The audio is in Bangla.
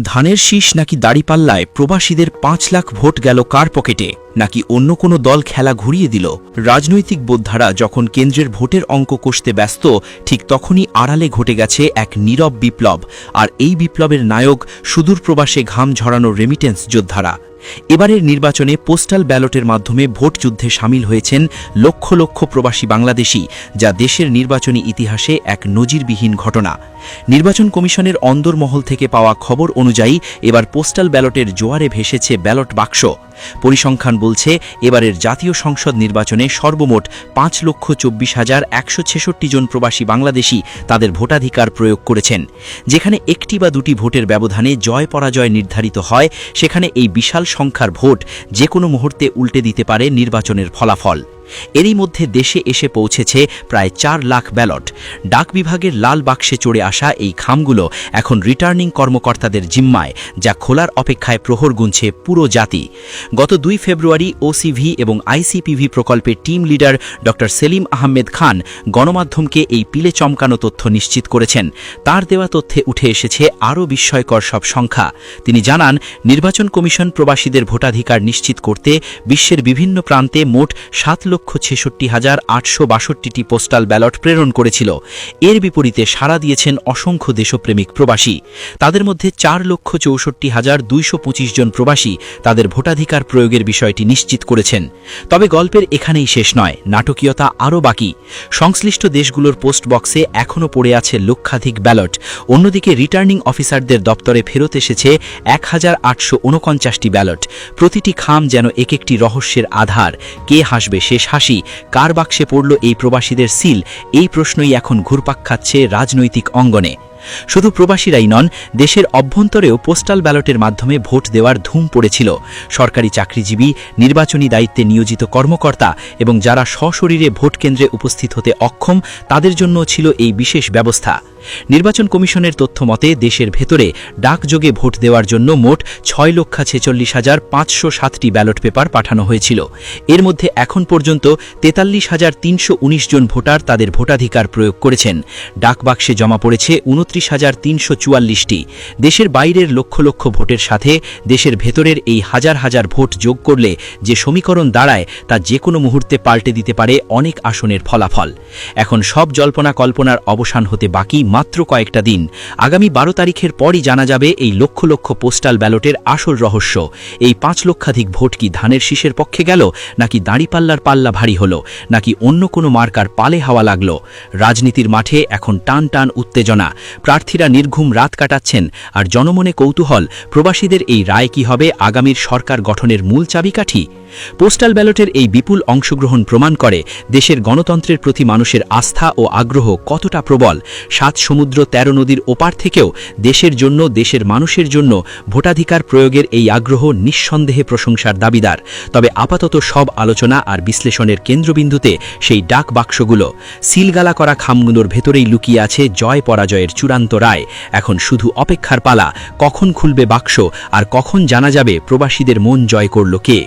ধানের শীষ নাকি দাড়িপাল্লায় প্রবাসীদের ৫ লাখ ভোট গেল কার পকেটে, নাকি অন্য কোনো দল খেলা ঘুরিয়ে দিল? রাজনৈতিক বোদ্ধারা যখন কেন্দ্রের ভোটের অঙ্ক কষতে ব্যস্ত, ঠিক তখনই আড়ালে ঘটে গেছে এক নীরব বিপ্লব। আর এই বিপ্লবের নায়ক সুদূর প্রবাসে ঘাম ঝরানো রেমিটেন্স যোদ্ধারা। এবারের নির্বাচনে পোস্টাল ব্যালটের মাধ্যমে ভোট যুদ্ধে সামিল হয়েছেন লক্ষ লক্ষ প্রবাসী বাংলাদেশি, যা দেশের নির্বাচনী ইতিহাসে এক নজিরবিহীন ঘটনা। নির্বাচন কমিশনের অন্দরমহল থেকে পাওয়া খবর অনুযায়ী এবার পোস্টাল ব্যালটের জোয়ারে ভেসেছে ব্যালট বাক্স। পরিসংখ্যান বলছে, এবারের জাতীয় সংসদ নির্বাচনে সর্বমোট ৫,২৪,১৬৬ জন প্রবাসী বাংলাদেশি তাদের ভোটাধিকার প্রয়োগ করেছেন। যেখানে একটি বা দুটি ভোটের ব্যবধানে জয় পরাজয় নির্ধারিত হয়, সেখানে এই বিশাল সংখ্যার ভোট যে কোনো মুহূর্তে উল্টে দিতে পারে নির্বাচনের ফলাফল। এরই মধ্যে দেশে এসে পৌঁছেছে প্রায় ৪ লাখ ব্যালট। ডাক বিভাগের লাল বাক্সে চড়ে আসা এই খামগুলো এখন রিটার্নিং কর্মকর্তাদের জিম্মায়, যা খোলার অপেক্ষায় প্রহর গুনছে পুরো জাতি। গত ২ ফেব্রুয়ারি ওসিভি এবং আইসিপিভি প্রকল্পের টিম লিডার ড সেলিম আহমেদ খান গণমাধ্যমকে এই পিলে চমকানো তথ্য নিশ্চিত করেছেন। তার দেওয়া তথ্যে উঠে এসেছে আরও বিস্ময়কর সব সংখ্যা। তিনি জানান, নির্বাচন কমিশন প্রবাসীদের ভোটাধিকার নিশ্চিত করতে বিশ্বের বিভিন্ন প্রান্তে মোট ৭,৬৬,৮৬২টি পোস্টাল ব্যালট প্রেরণ করেছিল। এর বিপরীতে সাড়া দিয়েছেন অসংখ্য দেশপ্রেমিক প্রবাসী। তাদের মধ্যে ৪,৬৪,২২৫ জন প্রবাসী তাদের ভোটাধিকার প্রয়োগের বিষয়টি নিশ্চিত করেছেন। তবে গল্পের এখানেই শেষ নয়, নাটকীয়তা আরও বাকি। সংশ্লিষ্ট দেশগুলোর পোস্ট বক্সে এখনও পড়ে আছে লক্ষাধিক ব্যালট। অন্যদিকে রিটার্নিং অফিসারদের দপ্তরে ফেরত এসেছে ১,৮৪৯টি ব্যালট। প্রতিটি খাম যেন এক একটি রহস্যের আধার। কে হাসবে শেষ হাসি? কার বাক্সে পড়ল এই প্রবাসীদের সিল? এই প্রশ্নই এখন ঘুরপাক খাচ্ছে রাজনৈতিক অঙ্গনে। শুধু প্রবাসীরাই নন, দেশের অভ্যন্তরেও পোস্টাল ব্যালটের মাধ্যমে ভোট দেওয়ার ধুম পড়েছিল। সরকারি চাকরিজীবী, নির্বাচনী দায়িত্বে নিয়োজিত কর্মকর্তা এবং যারা সশরীরে ভোট কেন্দ্রে উপস্থিত হতে অক্ষম, তাদের জন্য ছিল এই বিশেষ ব্যবস্থা। নির্বাচন কমিশনের তথ্য মতে দেশের ভেতরে ডাকযোগে ভোট দেওয়ার জন্য মোট ৬,৪৬,৫০৭টি ব্যালট পেপার পাঠানো হয়েছিল। এর মধ্যে এখন পর্যন্ত ৪৩,৩১৯ জন ভোটার তাদের ভোটাধিকার প্রয়োগ করেছেন। ডাকবাক্সে জমা পড়েছে ২৯,৩৪৪টি। দেশের বাইরের লক্ষ লক্ষ ভোটের সাথে দেশের ভেতরের এই হাজার হাজার ভোট যোগ করলে যে সমীকরণ দাঁড়ায়, তা যে কোনো মুহূর্তে পাল্টে দিতে পারে অনেক আসনের ফলাফল। এখন সব জল্পনা কল্পনার অবসান হতে বাকি মাত্র কয়েকটা দিন। আগামী ১২ তারিখের পরই জানা যাবে এই লক্ষ লক্ষ পোস্টাল ব্যালটের আসল রহস্য। এই ৫ লক্ষাধিক ভোট কি ধানের শীষের পক্ষে গেল, নাকি দাঁড়িপাল্লার পাল্লা ভারী হলো, নাকি অন্য কোনো মার্কার পালে হাওয়া লাগল? রাজনীতির মাঠে এখন টান টান উত্তেজনা। প্রার্থীরা নির্ঘুম রাত কাটাচ্ছেন, আর জনমনে কৌতূহল, প্রবাসীদের এই রায় কি হবে আগামীর সরকার গঠনের মূল চাবিকাঠি? পোস্টাল ব্যালটের এই বিপুল অংশগ্রহণ প্রমাণ করে দেশের গণতন্ত্রের প্রতি মানুষের আস্থা ও আগ্রহ কতটা প্রবল। ৭ সমুদ্র ১৩ নদীর ওপার থেকেও দেশের জন্য, দেশের মানুষের জন্য ভোটাধিকার প্রয়োগের এই আগ্রহ নিঃসন্দেহে প্রশংসার দাবিদার। তবে আপাতত সব আলোচনা আর বিশ্লেষণের কেন্দ্রবিন্দুতে সেই ডাক বাক্সগুলো। সিলগালা করা খামগুলোর ভেতরেই লুকিয়ে আছে জয় পরাজয়ের চূড়ান্ত রায়। এখন শুধু অপেক্ষার পালা, কখন খুলবে বাক্স আর কখন জানা যাবে প্রবাসীদের মন জয় করল কে।